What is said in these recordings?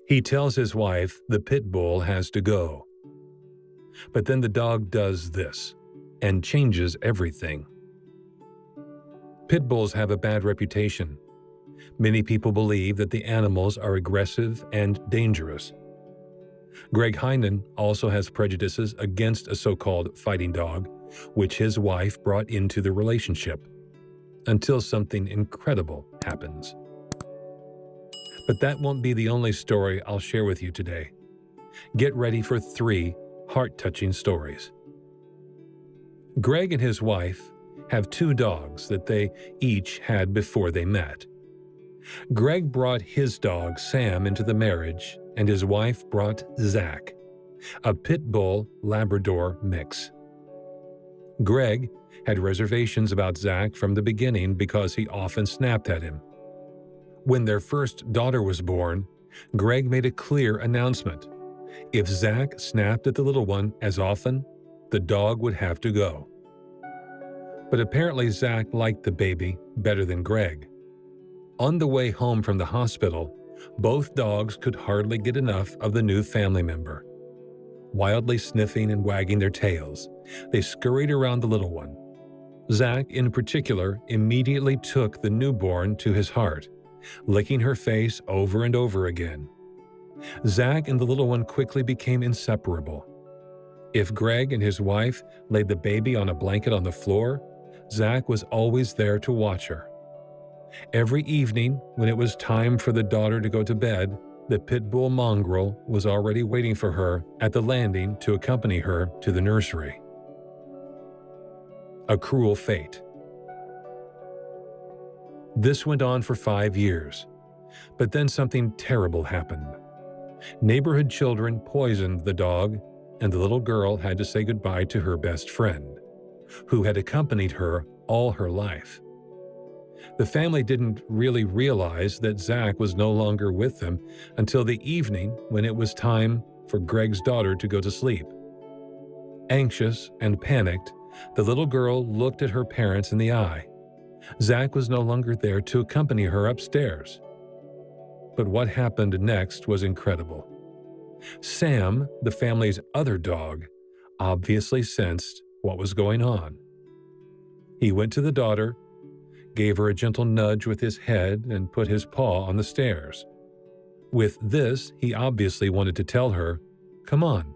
He tells his wife the pit bull has to go. But then the dog does this and changes everything. Pit bulls have a bad reputation. Many people believe that the animals are aggressive and dangerous. Greg Heinen also has prejudices against a so-called fighting dog, which his wife brought into the relationship, until something incredible happens. But that won't be the only story I'll share with you today. Get ready for 3 heart-touching stories. Greg and his wife have 2 dogs that they each had before they met. Greg brought his dog Sam into the marriage, and his wife brought Zach, a pit bull Labrador mix. Greg had reservations about Zach from the beginning because he often snapped at him. When their first daughter was born, Greg made a clear announcement. If Zach snapped at the little one as often, the dog would have to go. But apparently Zach liked the baby better than Greg. On the way home from the hospital, both dogs could hardly get enough of the new family member. Wildly sniffing and wagging their tails, they scurried around the little one. Zach, in particular, immediately took the newborn to his heart, licking her face over and over again. Zach and the little one quickly became inseparable. If Greg and his wife laid the baby on a blanket on the floor, Zach was always there to watch her. Every evening, when it was time for the daughter to go to bed, the pit bull mongrel was already waiting for her at the landing to accompany her to the nursery. A cruel fate. This went on for 5 years, but then something terrible happened. Neighborhood children poisoned the dog, and the little girl had to say goodbye to her best friend, who had accompanied her all her life. The family didn't really realize that Zach was no longer with them until the evening when it was time for Greg's daughter to go to sleep. Anxious and panicked, the little girl looked at her parents in the eye. Zach was no longer there to accompany her upstairs. But what happened next was incredible. Sam, the family's other dog, obviously sensed what was going on. He went to the daughter, gave her a gentle nudge with his head, and put his paw on the stairs. With this, he obviously wanted to tell her, "Come on,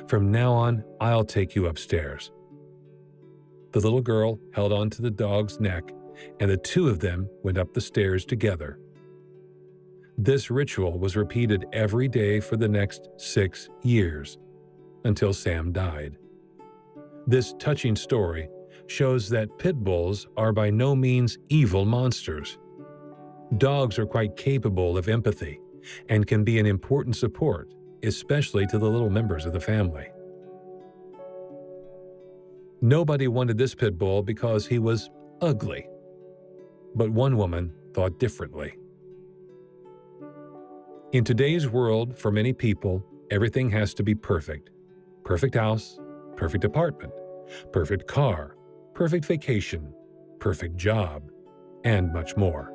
from now on, I'll take you upstairs." The little girl held on to the dog's neck, and the 2 of them went up the stairs together. This ritual was repeated every day for the next 6 years, until Sam died. This touching story shows that pit bulls are by no means evil monsters. Dogs are quite capable of empathy and can be an important support, especially to the little members of the family. Nobody wanted this pit bull because he was ugly. But one woman thought differently. In today's world, for many people, everything has to be perfect. Perfect house, perfect apartment, perfect car, perfect vacation, perfect job, and much more.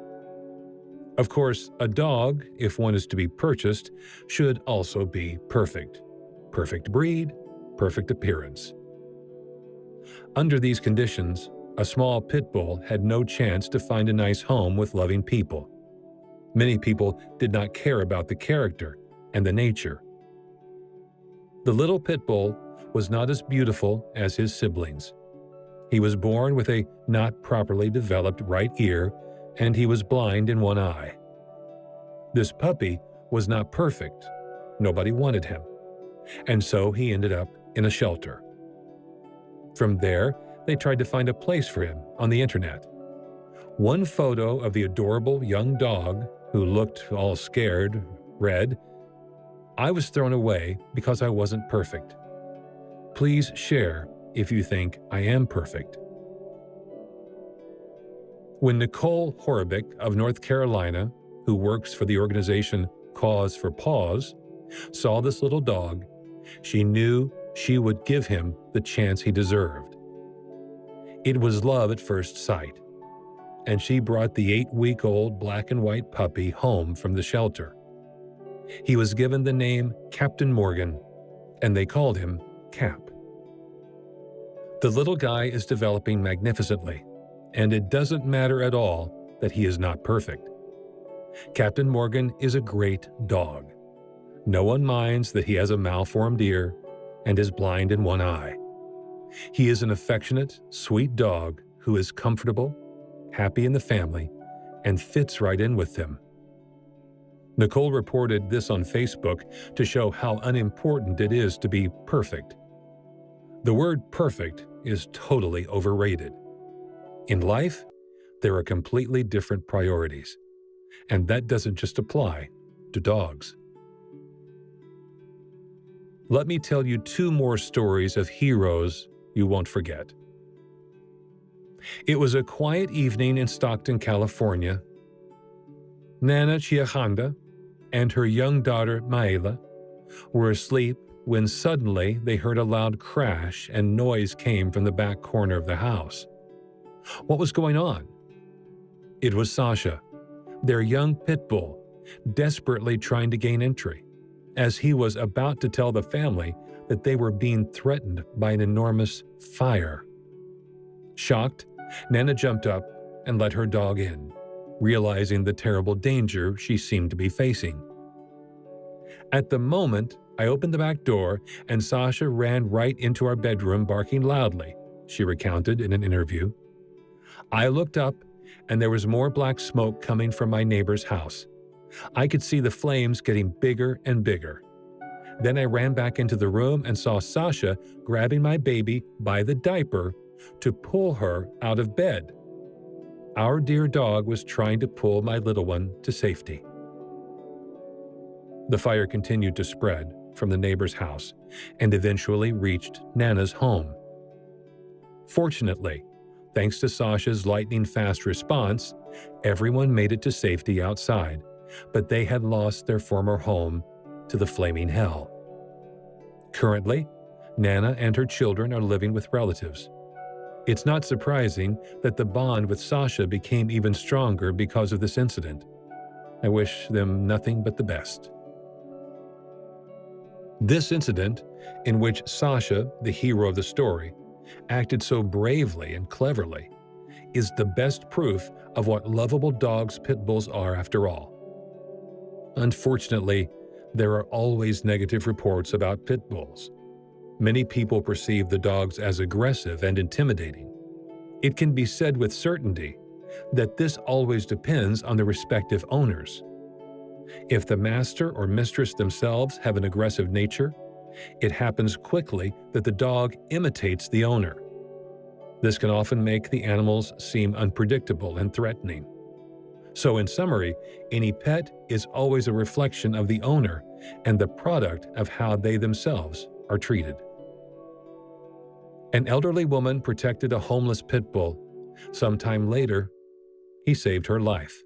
Of course, a dog, if one is to be purchased, should also be perfect. Perfect breed, perfect appearance. Under these conditions, a small pit bull had no chance to find a nice home with loving people. Many people did not care about the character and the nature. The little pit bull was not as beautiful as his siblings. He was born with a not properly developed right ear, and he was blind in one eye. This puppy was not perfect. Nobody wanted him. And so he ended up in a shelter. From there, they tried to find a place for him on the internet. One photo of the adorable young dog, who looked all scared, read, "I was thrown away because I wasn't perfect. Please share if you think I am perfect." When Nicole Horobic of North Carolina, who works for the organization Cause for Paws, saw this little dog, she knew she would give him the chance he deserved. It was love at first sight, and she brought the 8-week-old black and white puppy home from the shelter. He was given the name Captain Morgan, and they called him Cap. The little guy is developing magnificently, and it doesn't matter at all that he is not perfect. Captain Morgan is a great dog. No one minds that he has a malformed ear and is blind in one eye. He is an affectionate, sweet dog who is comfortable, happy in the family, and fits right in with them. Nicole reported this on Facebook to show how unimportant it is to be perfect. The word perfect is totally overrated. In life, there are completely different priorities, and that doesn't just apply to dogs. Let me tell you 2 more stories of heroes you won't forget. It was a quiet evening in Stockton, California. Nana Chiahanda and her young daughter Maela were asleep when suddenly they heard a loud crash and noise came from the back corner of the house. What was going on? It was Sasha, their young pit bull, desperately trying to gain entry, as he was about to tell the family that they were being threatened by an enormous fire. Shocked, Nana jumped up and let her dog in, realizing the terrible danger she seemed to be facing. At the moment, I opened the back door and Sasha ran right into our bedroom barking loudly, she recounted in an interview. I looked up and there was more black smoke coming from my neighbor's house. I could see the flames getting bigger and bigger. Then I ran back into the room and saw Sasha grabbing my baby by the diaper to pull her out of bed. Our dear dog was trying to pull my little one to safety. The fire continued to spread from the neighbor's house and eventually reached Nana's home. Fortunately, thanks to Sasha's lightning-fast response, everyone made it to safety outside, but they had lost their former home to the flaming hell. Currently, Nana and her children are living with relatives. It's not surprising that the bond with Sasha became even stronger because of this incident. I wish them nothing but the best. This incident, in which Sasha, the hero of the story, acted so bravely and cleverly, is the best proof of what lovable dogs pit bulls are after all. Unfortunately, there are always negative reports about pit bulls. Many people perceive the dogs as aggressive and intimidating. It can be said with certainty that this always depends on the respective owners. If the master or mistress themselves have an aggressive nature, it happens quickly that the dog imitates the owner. This can often make the animals seem unpredictable and threatening. So in summary, any pet is always a reflection of the owner and the product of how they themselves are treated. An elderly woman protected a homeless pit bull. Sometime later, he saved her life.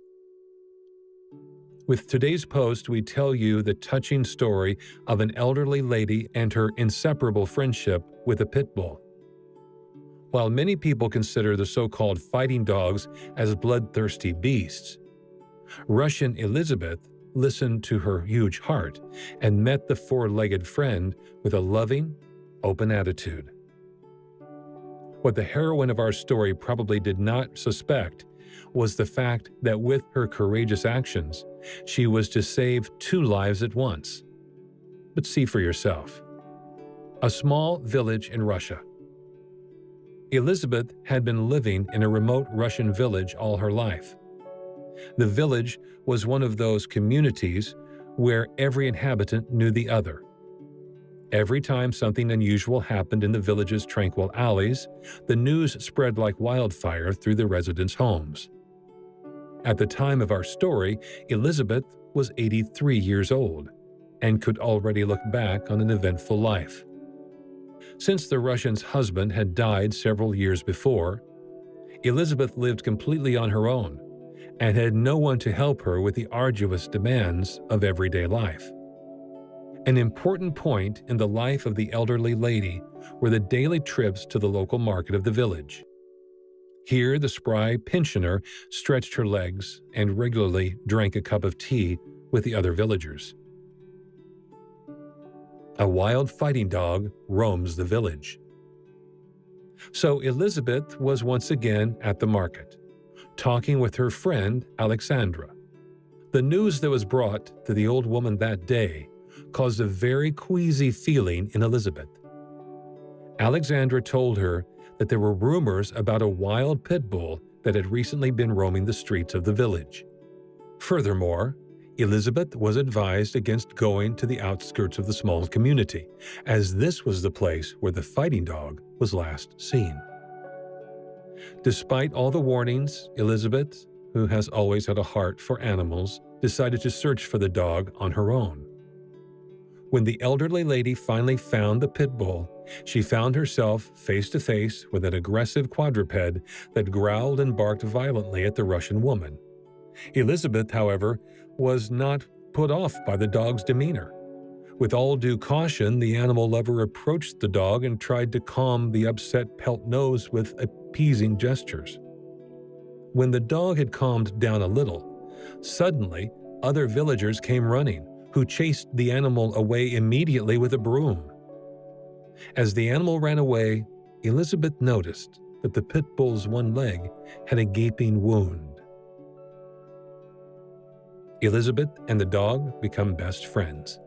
With today's post, we tell you the touching story of an elderly lady and her inseparable friendship with a pit bull. While many people consider the so-called fighting dogs as bloodthirsty beasts, Russian Elizabeth listened to her huge heart and met the four-legged friend with a loving, open attitude. What the heroine of our story probably did not suspect was the fact that with her courageous actions, she was to save 2 lives at once. But see for yourself. A small village in Russia. Elizabeth had been living in a remote Russian village all her life. The village was one of those communities where every inhabitant knew the other. Every time something unusual happened in the village's tranquil alleys, the news spread like wildfire through the residents' homes. At the time of our story, Elizabeth was 83 years old and could already look back on an eventful life. Since the Russian's husband had died several years before, Elizabeth lived completely on her own and had no one to help her with the arduous demands of everyday life. An important point in the life of the elderly lady were the daily trips to the local market of the village. Here, the spry pensioner stretched her legs and regularly drank a cup of tea with the other villagers. A wild fighting dog roams the village. So Elizabeth was once again at the market, talking with her friend Alexandra. The news that was brought to the old woman that day caused a very queasy feeling in Elizabeth. Alexandra told her that there were rumors about a wild pit bull that had recently been roaming the streets of the village. Furthermore, Elizabeth was advised against going to the outskirts of the small community, as this was the place where the fighting dog was last seen. Despite all the warnings, Elizabeth, who has always had a heart for animals, decided to search for the dog on her own. When the elderly lady finally found the pit bull, she found herself face to face with an aggressive quadruped that growled and barked violently at the Russian woman. Elizabeth, however, was not put off by the dog's demeanor. With all due caution, the animal lover approached the dog and tried to calm the upset pelt nose with appeasing gestures. When the dog had calmed down a little, suddenly other villagers came running, who chased the animal away immediately with a broom. As the animal ran away, Elizabeth noticed that the pit bull's one leg had a gaping wound. Elizabeth and the dog become best friends.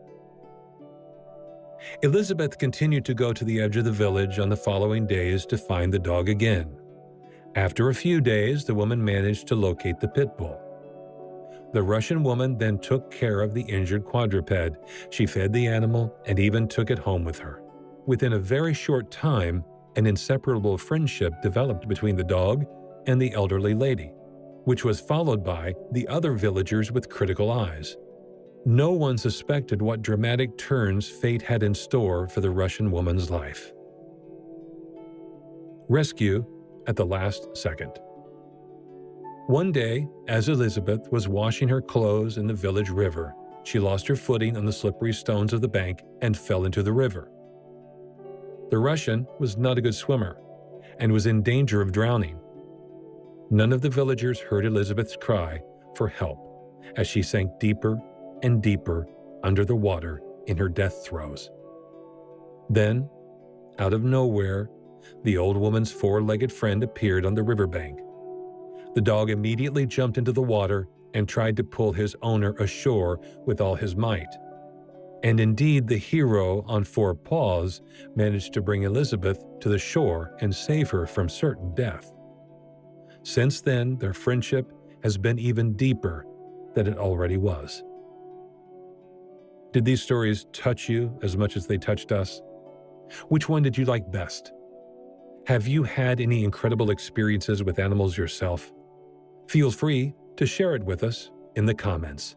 Elizabeth continued to go to the edge of the village on the following days to find the dog again. After a few days, the woman managed to locate the pit bull. The Russian woman then took care of the injured quadruped. She fed the animal and even took it home with her. Within a very short time, an inseparable friendship developed between the dog and the elderly lady, which was followed by the other villagers with critical eyes. No one suspected what dramatic turns fate had in store for the Russian woman's life. Rescue at the last second. One day, as Elizabeth was washing her clothes in the village river, she lost her footing on the slippery stones of the bank and fell into the river. The Russian was not a good swimmer and was in danger of drowning. None of the villagers heard Elizabeth's cry for help as she sank deeper and deeper under the water in her death throes. Then, out of nowhere, the old woman's four-legged friend appeared on the riverbank. The dog immediately jumped into the water and tried to pull his owner ashore with all his might. And indeed, the hero on four paws managed to bring Elizabeth to the shore and save her from certain death. Since then, their friendship has been even deeper than it already was. Did these stories touch you as much as they touched us? Which one did you like best? Have you had any incredible experiences with animals yourself? Feel free to share it with us in the comments.